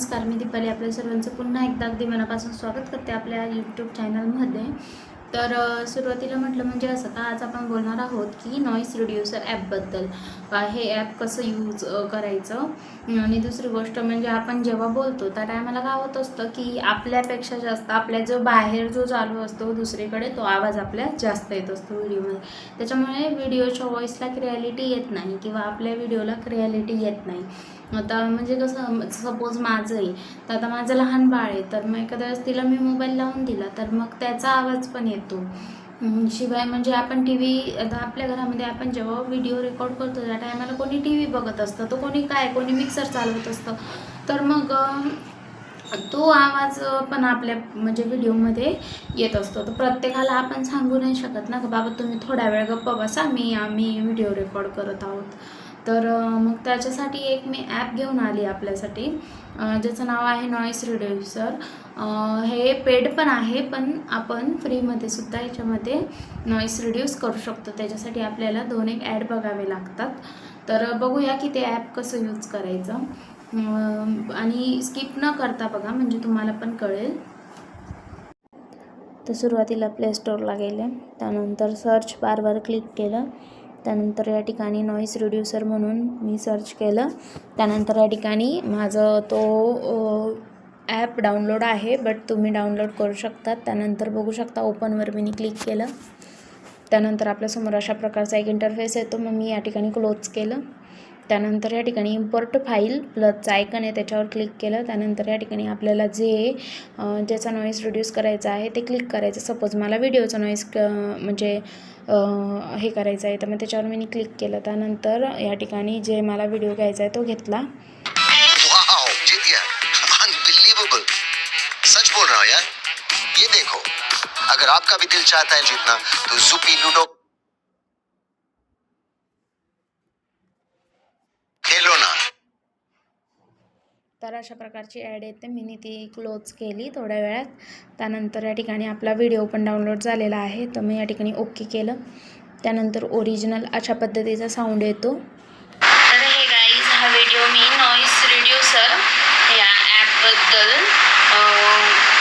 नमस्कार, मी दीपाली आपल्या सर्वांचं पुन्हा एकदा अगदी मनापासून स्वागत करते आपल्या यूट्यूब चॅनलमध्ये. तर सुरुवातीला म्हटलं म्हणजे असं का आज आपण बोलणार आहोत की नॉईस रिड्युसर ॲपबद्दल. हे ॲप कसं यूज करायचं आणि दुसरी गोष्ट म्हणजे आपण जेव्हा बोलतो त्या टायमाला काय होत असतं की आपल्यापेक्षा जास्त आपल्या जो बाहेर जो चालू असतो दुसरीकडे तो आवाज आपल्या जास्त येत असतो व्हिडिओमध्ये. त्याच्यामुळे व्हिडिओच्या व्हॉईसला क्लिअॅलिटी येत नाही किंवा आपल्या व्हिडिओला क्लिअॅलिटी येत नाही. आता म्हणजे कसं सपोज माझं आहे तर आता माझं लहान बाळ आहे तर मग एखाद्या वेळेस तिला मी मोबाईल लावून दिला तर मग त्याचा आवाज पण येतो. शिवाय म्हणजे आपण टी व्ही आता आपल्या घरामध्ये आपण जेव्हा व्हिडिओ रेकॉर्ड करतो त्या टायमाला कोणी टी व्ही बघत असतं तर कोणी मिक्सर चालवत असतं. तर मग तो आवाज पण आपल्या म्हणजे व्हिडिओमध्ये येत असतो. तर प्रत्येकाला आपण सांगू नाही शकत ना की बाबा तुम्ही थोडा वेळ गप्प बसा, आम्ही व्हिडिओ रेकॉर्ड करत आहोत. तर मग त्याच्यासाठी एक मी ॲप घेऊन आली आपल्यासाठी, ज्याचं नाव आहे नॉईस रिड्युसर. हे पेड पण आहे, पण आपण फ्रीमध्ये सुद्धा याच्यामध्ये नॉईस रिड्यूस करू शकतो. त्याच्यासाठी आपल्याला 2-1 ॲड बघावे लागतात. तर बघूया की ते ॲप कसं यूज करायचं आणि स्किप न करता बघा म्हणजे तुम्हाला पण कळेल. तर सुरुवातीला प्ले स्टोअरला गेले, त्यानंतर सर्च बारवर क्लिक केलं, त्यानंतर या ठिकाणी नॉईस रिड्युसर म्हणून मी सर्च केलं. त्यानंतर या ठिकाणी माझं तो ॲप डाउनलोड आहे, बट तुम्ही डाउनलोड करू शकता. त्यानंतर बघू शकता ओपनवर मी क्लिक केलं. त्यानंतर आपल्यासमोर अशा प्रकारचा एक इंटरफेस येतो. मग मी या ठिकाणी क्लोज केलं. त्यानंतर या ठिकाणी इम्पोर्ट फाईल प्लसचं आयकन आहे त्याच्यावर क्लिक केलं. त्यानंतर या ठिकाणी आपल्याला ज्याचा नॉईस रिड्यूस करायचा आहे ते क्लिक करायचं. सपोज मला व्हिडिओचा नॉईस म्हणजे हे करायचं आहे तर मग त्याच्यावर मी क्लिक केलं. त्यानंतर या ठिकाणी जे मला व्हिडिओ घ्यायचा आहे तो घेतला. सच बोल रहा हूं यार, ये देखो, अगर आपका भी दिल चाहता है जीतना तो जुपी लूडो खेलो ना. तर अशा प्रकारची ॲड येते. मी ती क्लोज केली थोड्या वेळात. त्यानंतर या ठिकाणी आपला व्हिडिओ पण डाउनलोड झालेला आहे तर मी या ठिकाणी ओके केलं. त्यानंतर ओरिजिनल अशा पद्धतीचा साऊंड येतो. तर हे गाईज, हा व्हिडिओ मी नॉईस रिड्युसर या ॲपबद्दल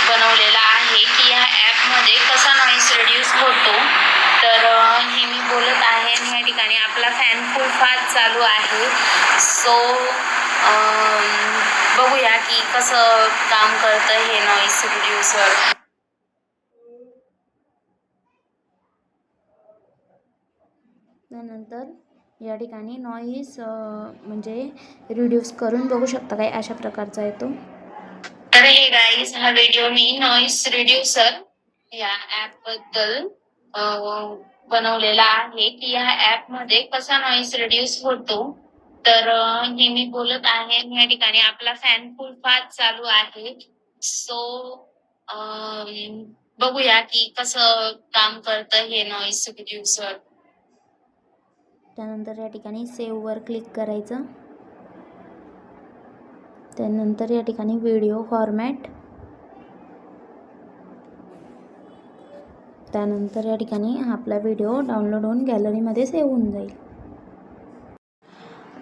बनवलेला आहे की या ॲपमध्ये कसा नॉईस रिड्यूस होतो. तर हे मी बोलत आहे आणि या ठिकाणी आपला फॅन फुल फास्ट चालू आहे. सो बघूया की कसं काम करतं हे नॉईस रिड्युसर. त्यानंतर या ठिकाणी नॉईस म्हणजे रिड्यूस करून बघू शकता काय अशा प्रकारचा येतो. तर हे गाईज, हा व्हिडिओ मी नॉईस रिड्युसर या ॲपबद्दल बनवलेला आहे की या ॲपमध्ये कसा नॉईस रिड्यूस होतो. तर हे मी बोलत आहे आणि या ठिकाणी आपला फॅन फुल फास्ट चालू आहे. सो बघूया की कसं काम करतं हे नॉईस रिड्युसर. त्यानंतर या ठिकाणी सेव्हवर क्लिक करायचं. त्यानंतर या ठिकाणी व्हिडिओ फॉर्मॅट, त्यानंतर या ठिकाणी आपला व्हिडिओ डाउनलोड होऊन गॅलरीमध्ये सेव्ह होऊन जाईल.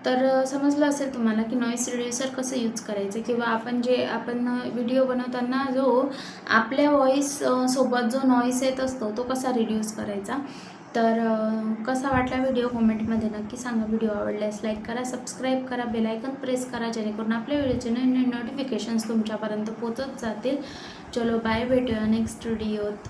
तर समजलं असेल तुम्हाला की नॉईस रिड्युसर कसं यूज करायचं किंवा आपण व्हिडिओ बनवताना जो आपल्या व्हॉईस सोबत जो नॉईस येत असतो तो कसा रिड्यूस करायचा. तर कसा वाटला व्हिडिओ कमेंटमध्ये नक्की सांगा. व्हिडिओ आवडल्यास लाईक करा, सबस्क्राईब करा, बेल आयकन प्रेस करा जेणेकरून आपल्या व्हिडिओचे नवीन नोटिफिकेशन्स तुमच्यापर्यंत पोहोचत जातील. चलो बाय, भेटूया नेक्स्ट व्हिडिओत.